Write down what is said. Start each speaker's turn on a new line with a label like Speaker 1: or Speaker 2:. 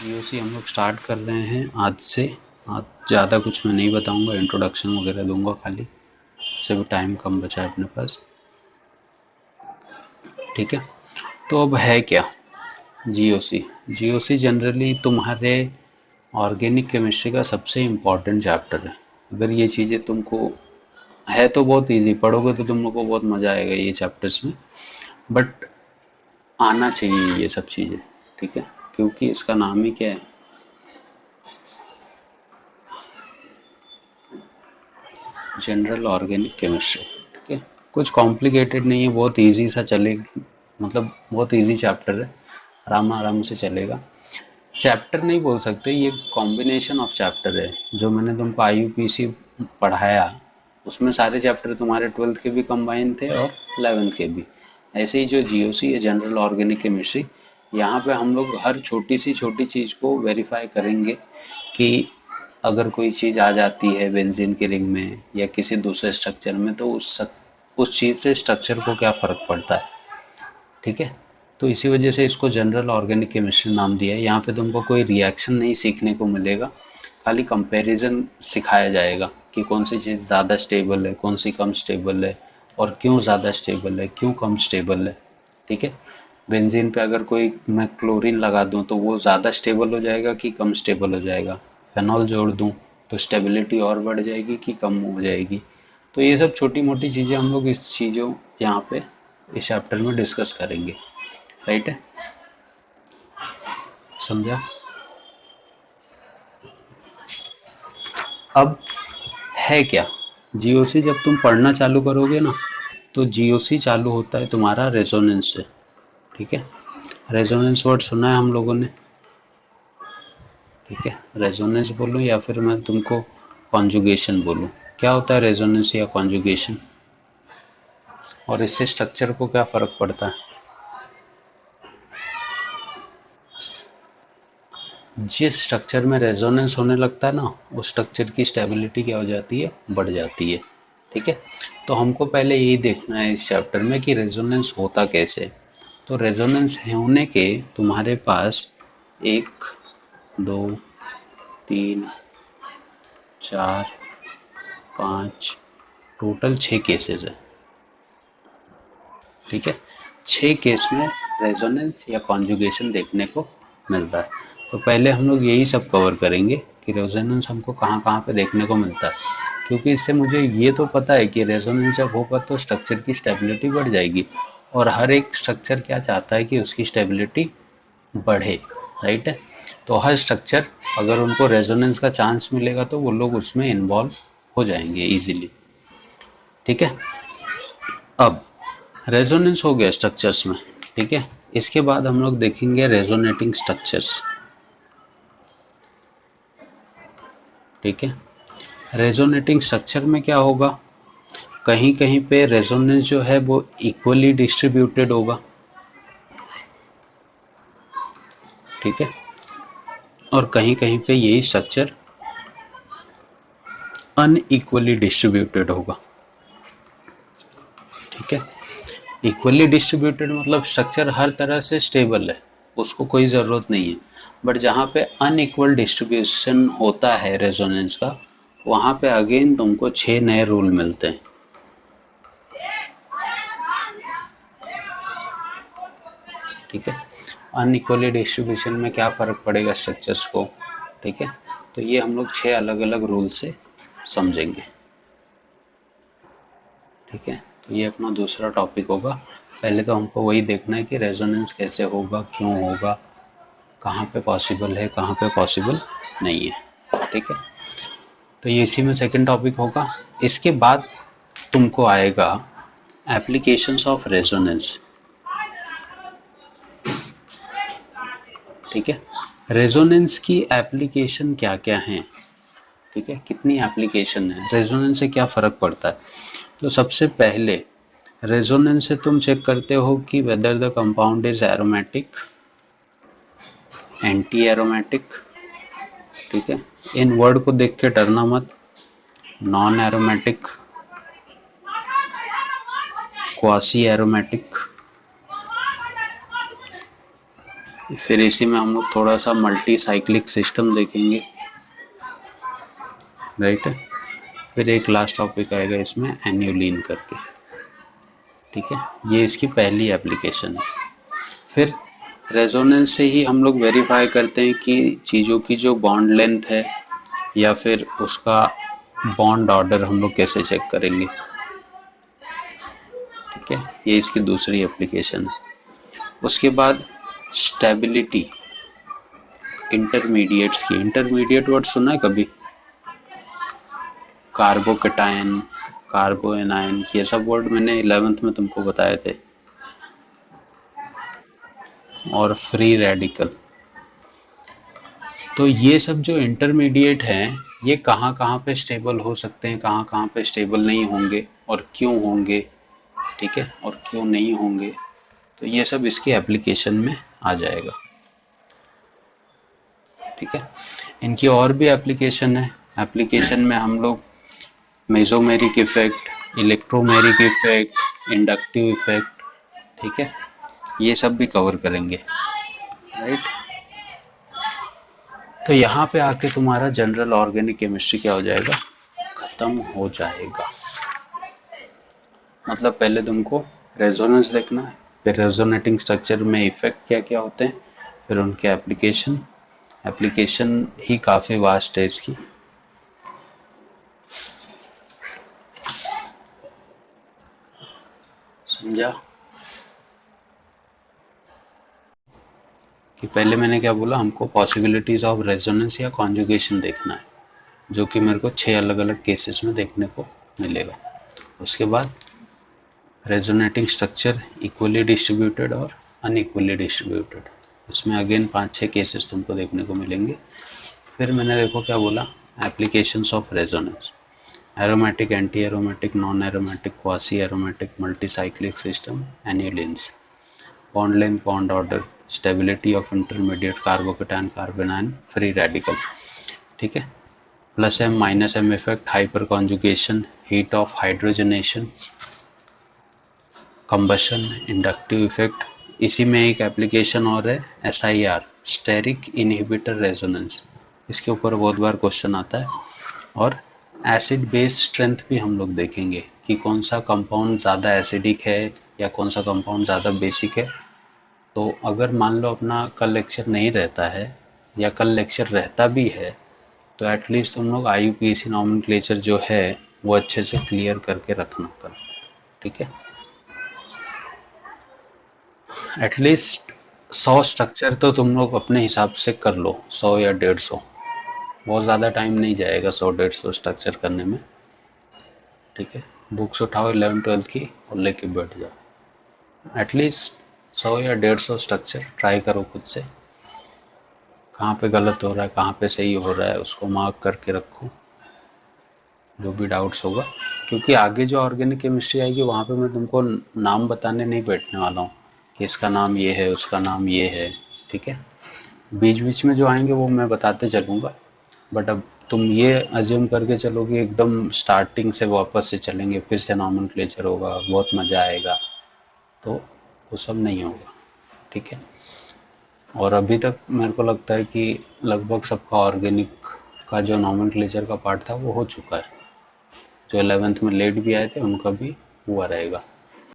Speaker 1: GOC हम लोग start कर रहे हैं आज से। आज ज़्यादा कुछ मैं नहीं बताऊंगा, इंट्रोडक्शन वगैरह दूंगा खाली, सिर्फ टाइम कम बचा है अपने पास। ठीक है, तो अब है क्या जीओसी। जीओसी जनरली तुम्हारे ऑर्गेनिक केमिस्ट्री का सबसे इम्पॉर्टेंट चैप्टर है। अगर ये चीज़ें तुमको है तो बहुत इजी, पढ़ोगे तो तुम लोग को बहुत मज़ा आएगा ये चैप्टर्स में, बट आना चाहिए ये सब चीज़ें। ठीक है, क्योंकि इसका नाम ही क्या है, जनरल ऑर्गेनिक केमिस्ट्री। ठीक है, कुछ कॉम्प्लिकेटेड नहीं है, बहुत इजी सा चलेगा, मतलब बहुत इजी चैप्टर है, आराम आराम से चलेगा। चैप्टर नहीं बोल सकते, ये कॉम्बिनेशन ऑफ चैप्टर है। जो मैंने तुमको आईयूपीसी पढ़ाया उसमें सारे चैप्टर तुम्हारे 12th के भी कंबाइन थे और 11th के भी। ऐसे ही जो जीओसी है, जनरल ऑर्गेनिक केमिस्ट्री, यहाँ पे हम लोग हर छोटी सी छोटी चीज़ को वेरीफाई करेंगे कि अगर कोई चीज़ आ जाती है बेंजीन की रिंग में या किसी दूसरे स्ट्रक्चर में, तो उस चीज़ से स्ट्रक्चर को क्या फ़र्क पड़ता है। ठीक है, तो इसी वजह से इसको जनरल ऑर्गेनिक केमिस्ट्री नाम दिया है। यहाँ पे तुमको कोई रिएक्शन नहीं सीखने को मिलेगा, खाली कंपैरिजन सिखाया जाएगा कि कौन सी चीज़ ज़्यादा स्टेबल है, कौन सी कम स्टेबल है, और क्यों ज़्यादा स्टेबल है, क्यों कम स्टेबल है। ठीक है, बेंजीन पे अगर कोई मैं क्लोरीन लगा दूं तो वो ज़्यादा स्टेबल हो जाएगा कि कम स्टेबल हो जाएगा। फेनॉल जोड़ दूं तो स्टेबिलिटी और बढ़ जाएगी कि कम हो जाएगी। तो ये सब छोटी मोटी चीज़ें हम लोग इस चीज़ों यहाँ पे इस चैप्टर में डिस्कस करेंगे। राइट है, समझा। अब है क्या जीओसी, जब तुम पढ़ना चालू करोगे ना, तो जीओसी चालू होता है तुम्हारा रेजोनेंस से। ठीक है, रेजोनेंस वर्ड सुना है हम लोगों ने। ठीक है, रेजोनेंस बोलूं या फिर मैं तुमको कॉन्जुगेशन बोलूं, क्या होता है रेजोनेंस या कॉन्जुगेशन, और इससे स्ट्रक्चर को क्या फर्क पड़ता है। जिस स्ट्रक्चर में रेजोनेंस होने लगता है ना, उस स्ट्रक्चर की स्टेबिलिटी क्या हो जाती है, बढ़ जाती है। ठीक है, तो हमको पहले यही देखना है इस चैप्टर में कि रेजोनेंस होता कैसे। तो रेजोनेंस होने के तुम्हारे पास 1 2 3 4 5 टोटल 6 केसेस है। ठीक है, 6 केस में रेजोनेंस या कॉन्जुगेशन देखने को मिलता है। तो पहले हम लोग यही सब कवर करेंगे कि रेजोनेंस हमको कहाँ कहाँ पे देखने को मिलता है, क्योंकि इससे मुझे ये तो पता है कि रेजोनेंस जब होगा तो स्ट्रक्चर की स्टेबिलिटी बढ़ जाएगी, और हर एक स्ट्रक्चर क्या चाहता है कि उसकी स्टेबिलिटी बढ़े। राइट है, तो हर स्ट्रक्चर अगर उनको रेजोनेंस का चांस मिलेगा तो वो लोग उसमें इन्वॉल्व हो जाएंगे इजीली। ठीक है, अब रेजोनेंस हो गया स्ट्रक्चर्स में। ठीक है, इसके बाद हम लोग देखेंगे रेजोनेटिंग स्ट्रक्चर्स। ठीक है, रेजोनेटिंग स्ट्रक्चर में क्या होगा, कहीं कहीं पे रेजोनेंस जो है वो इक्वली डिस्ट्रीब्यूटेड होगा। ठीक है, और कहीं कहीं पे यही स्ट्रक्चर अनइक्वली डिस्ट्रीब्यूटेड होगा। ठीक है, इक्वली डिस्ट्रीब्यूटेड मतलब स्ट्रक्चर हर तरह से स्टेबल है, उसको कोई ज़रूरत नहीं है। बट जहाँ पे अनइक्वल डिस्ट्रीब्यूशन होता है रेजोनेंस का, वहाँ पे अगेन तुमको 6 नए रूल मिलते हैं। ठीक है, अनइक्वली डिस्ट्रीब्यूशन में क्या फ़र्क पड़ेगा स्ट्रक्चर्स को। ठीक है, तो ये हम लोग 6 अलग अलग रूल से समझेंगे। ठीक है, तो ये अपना दूसरा टॉपिक होगा। पहले तो हमको वही देखना है कि रेजोनेंस कैसे होगा, क्यों होगा, कहाँ पे पॉसिबल है, कहाँ पे पॉसिबल नहीं है। ठीक है, तो ये इसी में सेकंड टॉपिक होगा। इसके बाद तुमको आएगा एप्लीकेशंस ऑफ रेजोनेंस। ठीक है, रेजोनेंस की एप्लीकेशन क्या क्या हैं। ठीक है, कितनी एप्लीकेशन है, रेजोनेंस से क्या फ़र्क पड़ता है। तो सबसे पहले रेजोनेंस से तुम चेक करते हो कि whether the compound is aromatic, anti aromatic. ठीक है, इन वर्ड को देख के डरना मत, नॉन एरोमेटिक, क्वासी एरोमेटिक, फिर इसी में हम लोग थोड़ा सा मल्टी साइक्लिक सिस्टम देखेंगे, राइट। फिर एक लास्ट टॉपिक आएगा इसमें एन्यूलिन करके, ठीक है। ये इसकी पहली एप्लीकेशन है। फिर रेजोनेंस से ही हम लोग वेरीफाई करते हैं कि चीज़ों की जो बॉन्ड लेंथ है या फिर उसका बॉन्ड ऑर्डर हम लोग कैसे चेक करेंगे, ठीक है। ये इसकी दूसरी एप्लीकेशन है। उसके बाद स्टेबिलिटी इंटरमीडिएट्स की, इंटरमीडिएट वर्ड सुना है कभी? कार्बोकेटायन, कार्बोएनायन, ये सब वर्ड मैंने 11th में तुमको बताए थे। और फ्री रेडिकल। तो ये सब जो इंटरमीडिएट हैं ये कहाँ कहाँ पे स्टेबल हो सकते हैं, कहाँ कहाँ पे स्टेबल नहीं होंगे और क्यों होंगे, ठीक है, और क्यों नहीं होंगे, तो ये सब इसकी एप्लीकेशन में आ जाएगा, ठीक है। इनकी और भी एप्लीकेशन है। एप्लीकेशन में हम लोग mesomeric effect, electromeric effect, inductive effect, ठीक है, ये सब भी कवर करेंगे, राइट। तो यहाँ पे आके तुम्हारा जनरल ऑर्गेनिक केमिस्ट्री क्या हो जाएगा, खत्म हो जाएगा। मतलब पहले तुमको रेजोनेंस देखना है, फिर रेजोनेटिंग स्ट्रक्चर में इफेक्ट क्या क्या होते हैं, फिर उनके एप्लीकेशन, एप्लीकेशन ही काफ़ी वास्ट है इसकी। समझा कि पहले मैंने क्या बोला, हमको पॉसिबिलिटीज ऑफ रेजोनेंस या कॉन्जुगेशन देखना है, जो कि मेरे को 6 अलग अलग केसेस में देखने को मिलेगा। उसके बाद रेजोनेटिंग स्ट्रक्चर इक्वली डिस्ट्रीब्यूटेड और अनइक्वली डिस्ट्रीब्यूटेड, इसमें अगेन 5-6 केसेस तुमको देखने को मिलेंगे। फिर मैंने देखो क्या बोला, applications of resonance, aromatic, anti aromatic, non aromatic, quasi aromatic, multicyclic system, annulenes, bond length, bond order, stability of intermediate carbocation, carbanion, free radical, ठीक है। Plus M minus M effect, hyperconjugation, heat of hydrogenation, combustion, inductive effect. इसी में एक application और है SIR, steric inhibitor resonance, इसके ऊपर बहुत बार क्वेश्चन आता है। और एसिड बेस स्ट्रेंथ भी हम लोग देखेंगे कि कौन सा कंपाउंड ज़्यादा एसिडिक है या कौन सा कंपाउंड ज़्यादा बेसिक है। तो अगर मान लो अपना कल लेक्चर नहीं रहता है या कल लेक्चर रहता भी है तो एटलीस्ट तुम लोग IUPAC नॉमेनक्लेचर जो है वो अच्छे से क्लियर करके रखना कल, ठीक है। एटलीस्ट 100 स्ट्रक्चर तो तुम लोग अपने हिसाब से कर लो, 100 या 150, बहुत ज़्यादा टाइम नहीं जाएगा 100-150 स्ट्रक्चर करने में, ठीक है। बुक्स उठाओ 11th-12th की और लेके बैठ जाओ, एटलीस्ट 100 या 150 स्ट्रक्चर ट्राई करो खुद से, कहाँ पे गलत हो रहा है कहाँ पे सही हो रहा है उसको मार्क करके रखो, जो भी डाउट्स होगा। क्योंकि आगे जो ऑर्गेनिक केमिस्ट्री आएगी वहाँ पे मैं तुमको नाम बताने नहीं बैठने वाला हूँ कि इसका नाम ये है उसका नाम ये है, ठीक है। बीच बीच में जो आएंगे वो मैं बताते चलूँगा, बट अब तुम ये अज्यूम करके चलो कि एकदम स्टार्टिंग से वापस से चलेंगे, फिर से नॉमेनक्लेचर होगा, बहुत मज़ा आएगा, तो वो सब नहीं होगा, ठीक है। और अभी तक मेरे को लगता है कि लगभग सबका ऑर्गेनिक का जो नॉमेनक्लेचर का पार्ट था वो हो चुका है, जो 11th में लेट भी आए थे उनका भी हुआ रहेगा।